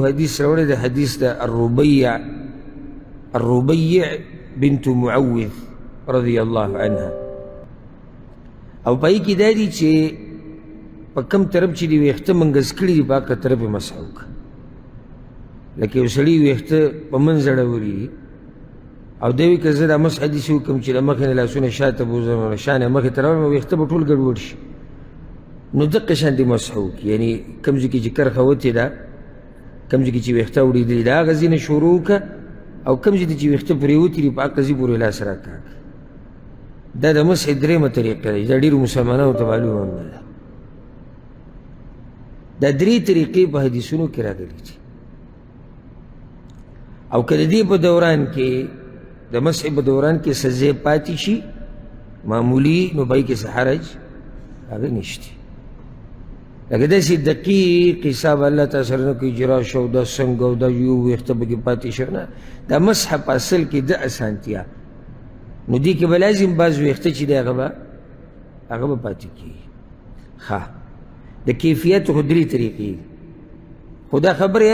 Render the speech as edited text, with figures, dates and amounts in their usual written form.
حديث رواه حديث الربيع بنت معوذ رضي الله عنها او پای کی دادی چې په کم طرف چې دی ویخته منګس کړي دی پاکه طرف مسعوک لکه وسړي ویخته په منځړه وری او دوی که زه د مس حدیث وکم چې د مخې نه لاسونه شاته بوزم شانه مخې ته راوړم ویخته به ټول ګډوډ شي نو دقه شان دی مسعوک یعنی کم ځای کې چې کرښه وتې ده کم ځای کې چې ویښته وړېدلې ده هغه ځای نه شروع وکړه او کم ځای چې ویښته پرېوتې دي په هغه ځای پورې لاس راکاږه دا د مسح درېیمه طریقه ده دا ډېرو مسلمانانو ته معلومه هم نه ده دا درې طریقې په حدیثونو کې راغلي دي او که د دې په دوران کې د مسح په دوران کې څه ځای پاتې شي معمولي نو په هغې کې څه حرج هغه نشته لکه داسې دقیق حساب الله تعالی سره نه کوي چې راشه او دا څنګه او دا یو ویښته پکې پاتې شو نه دا مسح په اصل کې د اسانتیا نو دې کې به لازم بعض ویښته چې دی هغه به پاتې کېږي ښه د کیفیت خو درې طریقې خو دا خبره